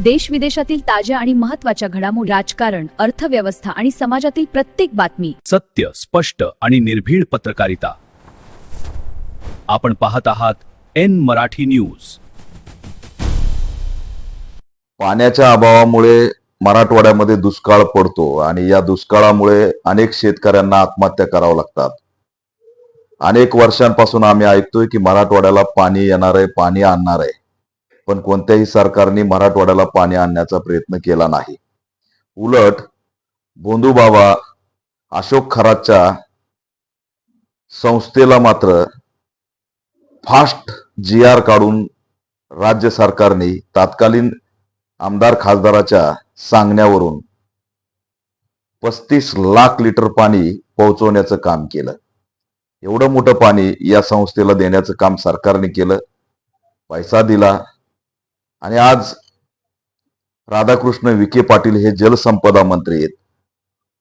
देश विदेशातील ताज्या आणि महत्त्वाच्या घडामोडी, राजकारण, अर्थव्यवस्था आणि समाजातील प्रत्येक बातमी, सत्य, स्पष्ट आणि निर्भीड पत्रकारिता. आपण पाहत आहात एन मराठी न्यूज. पाण्याच्या अभावामुळे मराठवाड्यामध्ये दुष्काळ पडतो आणि या दुष्काळामुळे अनेक शेतकऱ्यांना आत्महत्या कराव्या लागतात. अनेक वर्षांपासून आम्ही ऐकतोय की मराठवाड्याला पाणी येणार आहे, पाणी आणणार आहे, पण कोणत्याही सरकारने मराठवाड्याला पाणी आणण्याचा प्रयत्न केला नाही. उलट भोंदूबाबा अशोक खरातच्या संस्थेला मात्र फास्ट GR काढून राज्य सरकारने तात्कालीन आमदार खासदाराच्या सांगण्यावरून 35 लाख लिटर पाणी पोहोचवण्याचं काम केलं. एवढं मोठं पाणी या संस्थेला देण्याचं काम सरकारने केलं, पैसा दिला आणि आज राधाकृष्ण विखे पाटील हे जलसंपदा मंत्री आहेत.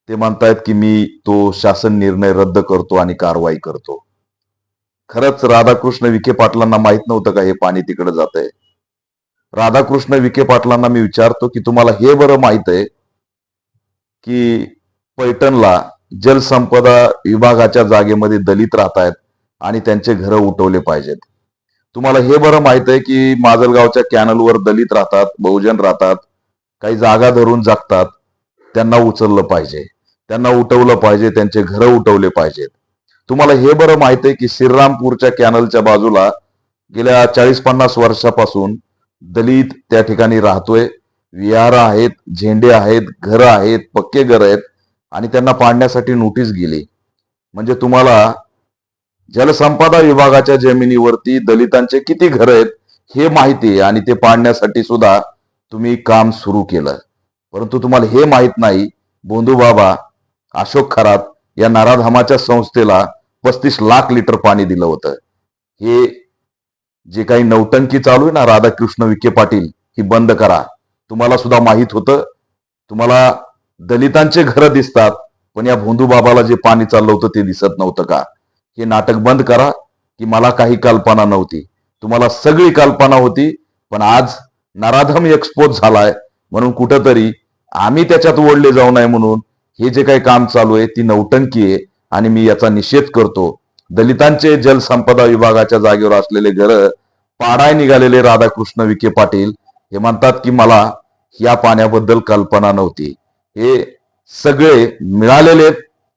ते म्हणतायत की मी तो शासन निर्णय रद्द करतो आणि कारवाई करतो. खरंच राधाकृष्ण विखे पाटलांना माहित नव्हतं का हे पाणी तिकडे जातंय? राधाकृष्ण विखे पाटलांना मी विचारतो की तुम्हाला हे बरं माहित आहे की पैठणला जलसंपदा विभागाच्या जागेमध्ये दलित राहत आहेत आणि त्यांचे घरं उठवले पाहिजेत? तुम्हाला हे बरं माहित आहे की माजलगावच्या कॅनलवर दलित राहतात, बहुजन राहतात, काही जागा धरून जगतात, त्यांना उचललं पाहिजे, त्यांना उठवलं पाहिजे, त्यांचे घरं उठवले पाहिजेत? तुम्हाला हे बरं माहित आहे की श्रीरामपूरच्या कॅनलच्या बाजूला गेल्या 40-50 वर्षापासून दलित त्या ठिकाणी राहतोय, विहार आहेत, झेंडे आहेत, घरं आहेत, पक्के घर आहेत आणि त्यांना पाडण्यासाठी नोटीस गेली. म्हणजे तुम्हाला जलसंपदा विभागाच्या जमिनीवरती दलितांचे किती घर आहेत हे माहिती आहे आणि ते पाडण्यासाठी सुद्धा तुम्ही काम सुरू केलं. परंतु तुम्हाला हे माहित नाही भोंदूबाबा अशोक खरात या नराधामाच्या संस्थेला 35 लाख लिटर पाणी दिलं होतं. हे जे काही नौटंकी चालू आहे ना राधाकृष्ण विखे पाटील, ही बंद करा. तुम्हाला सुद्धा माहित होतं, तुम्हाला दलितांचे घरं दिसतात पण या भोंदूबाबाला जे पाणी चाललं होतं ते दिसत नव्हतं का? हे नाटक बंद करा की मला काही कल्पना नव्हती. तुम्हाला सगळी कल्पना होती, पण आज नराधम एक्सपोज झालाय म्हणून कुठंतरी आम्ही त्याच्यात ओढले जाऊ नये म्हणून हे जे काही काम चालू आहे ती नौटंकी आहे आणि मी याचा निषेध करतो. दलितांचे जलसंपदा विभागाच्या जागेवर असलेले घर पाडाय निघालेले राधाकृष्ण विखे पाटील हे म्हणतात की मला या पाण्याबद्दल कल्पना नव्हती. हे सगळे मिळालेले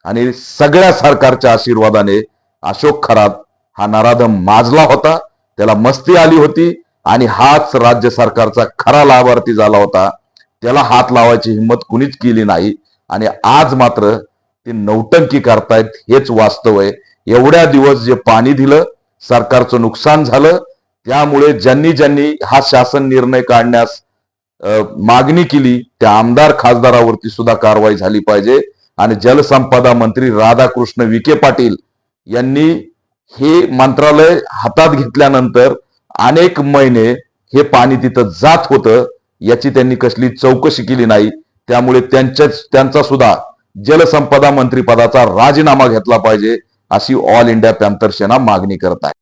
आणि सगळ्या सरकारच्या आशीर्वादाने अशोक खरात हा नराधम माजला होता, त्याला मस्ती आली होती आणि हाच राज्य सरकारचा खरा लाभार्थी झाला होता. त्याला हात लावायची हिंमत कुणीच केली नाही आणि आज मात्र ते नौटंकी करतायत. हेच वास्तव आहे. एवढ्या दिवस जे पाणी दिलं, सरकारचं नुकसान झालं, त्यामुळे ज्यांनी हा शासन निर्णय काढण्यास मागणी केली त्या आमदार खासदारावरती सुद्धा कारवाई झाली पाहिजे. आणि जलसंपदा मंत्री राधाकृष्ण विखे पाटील यांनी हे मंत्रालय हातात घेतल्यानंतर अनेक महिने हे पाणी तिथं जात होतं, याची त्यांनी कसली चौकशी केली नाही. त्यामुळे त्यांचा सुद्धा जलसंपदा मंत्री पदाचा राजीनामा घेतला पाहिजे अशी ऑल इंडिया पॅंथर सेना मागणी करत आहे.